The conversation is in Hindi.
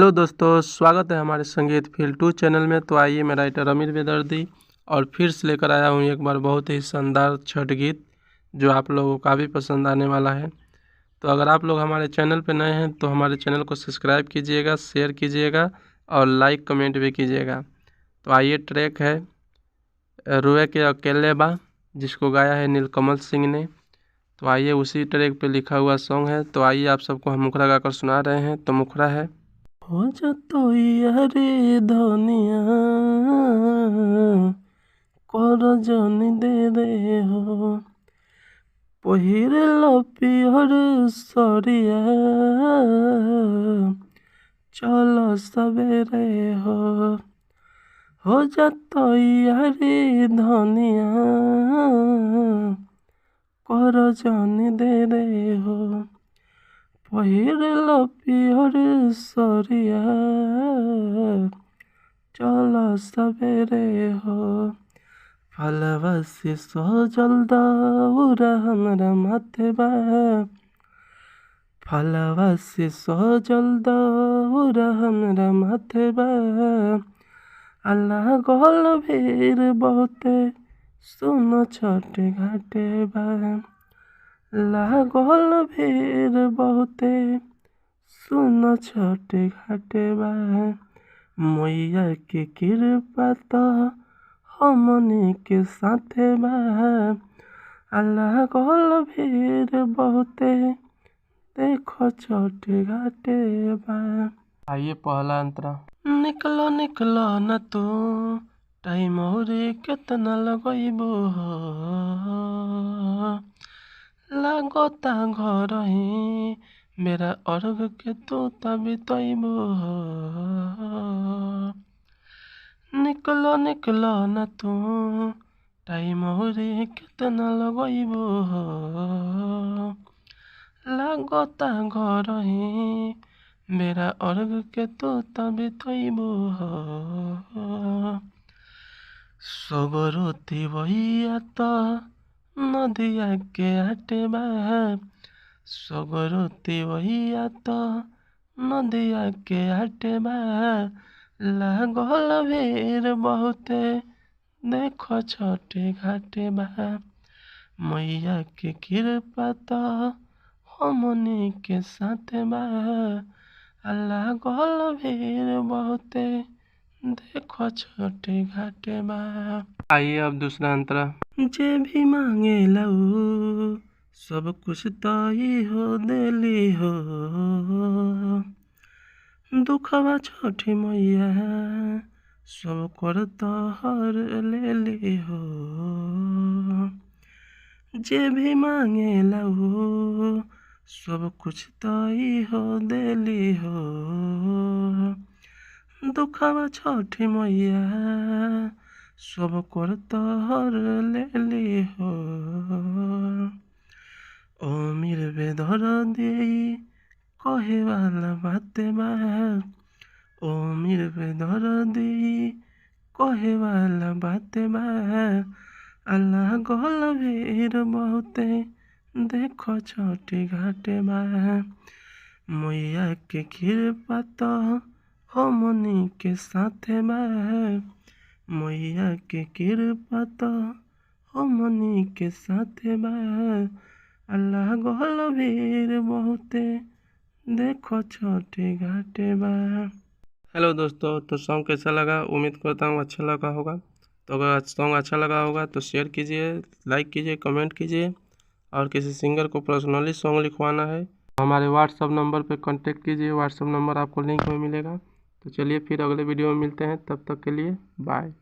हेलो दोस्तों, स्वागत है हमारे संगीत फील 2 चैनल में। तो आइए, मैं राइटर अमीर बेदर्दी और फिर से लेकर आया हूँ एक बार बहुत ही शानदार छठ गीत जो आप लोगों को काफ़ी पसंद आने वाला है। तो अगर आप लोग हमारे चैनल पर नए हैं तो हमारे चैनल को सब्सक्राइब कीजिएगा, शेयर कीजिएगा और लाइक कमेंट भी कीजिएगा। तो आइए, ट्रैक है रुए के अकेले बा, जिसको गाया है नीलकमल सिंह ने। तो आइए, उसी ट्रैक पे लिखा हुआ सॉन्ग है। तो आइए, आप सबको हम मुखरा गाकर सुना रहे हैं। तो मुखरा है हो जतो यारे धनिया कर जनी दे रे हो पहिरल पियर सरिया चल सवेरे हो जतो यारे धनिया कर जनी दे रे हो पहिरल पियर सरिया चल सवेरे हो फलवा से सजल दौरा हमरा माथे बा फलवा से सजल दौरा हमरा माथे बा अल्लाह गल भीड़ बहुते सुन छठ घाटे बा लागल भीड़ बहुते सुन छठ घाटे बा मैया के कृपा तो हमनी के साथे बा लागल भीड़ बहुते देखो छठ घाटे बा। आइए, पहला अंतरा निकलो निकलो न तू टाइम और कितना लगइबो लागता घर ही मेरा अर्घ के तो तभी तैबो निकलो निकलो न तू टाइम और कितना लगइबो लागता घर ही मेरा अर्घ के तो तभी तैबो सगरोती भैया तो नदिया के आटे बा सगरोती भैया तो नदिया के आटे बा लागल भीड़ बहुते देखो छठे घाटे बा मैया के कृपा तो हमनी के साथे बा लागल भीड़ बहुते देखो छठे घाटे बा। आइए, अब दूसरा अंतरा जे भी मांगे लऊ सब कुछ ताई हो देली हो दुखवा छठी मैया सब कर तोहर लेली हो जे भी मांगे लऊ सब कुछ ताई हो देली हो दुखवा छठी मैया सब कर तोहर लेली हो अमीर बेदर दी कहे वाला बाते बा अमीर बेदर दी कहे वाला बाते बा अल्लाह गल भीड़ बहुते देखो छठी घाटे बा मैया के कृपा तो हमनी के साथे बा मैया के कृपा तो हमनी के साथे बा अल्लाह गल भीड़ बहुते देखो छठे घाटे बा। हेलो दोस्तों, तो सॉन्ग कैसा लगा? उम्मीद करता हूँ अच्छा लगा होगा। तो अगर सॉन्ग अच्छा लगा होगा तो शेयर कीजिए, लाइक कीजिए, कमेंट कीजिए और किसी सिंगर को पर्सनली सॉन्ग लिखवाना है हमारे व्हाट्सअप नंबर पे कांटेक्ट कीजिए। व्हाट्सअप नंबर आपको लिंक में मिलेगा। तो चलिए, फिर अगले वीडियो में मिलते हैं। तब तक के लिए बाय।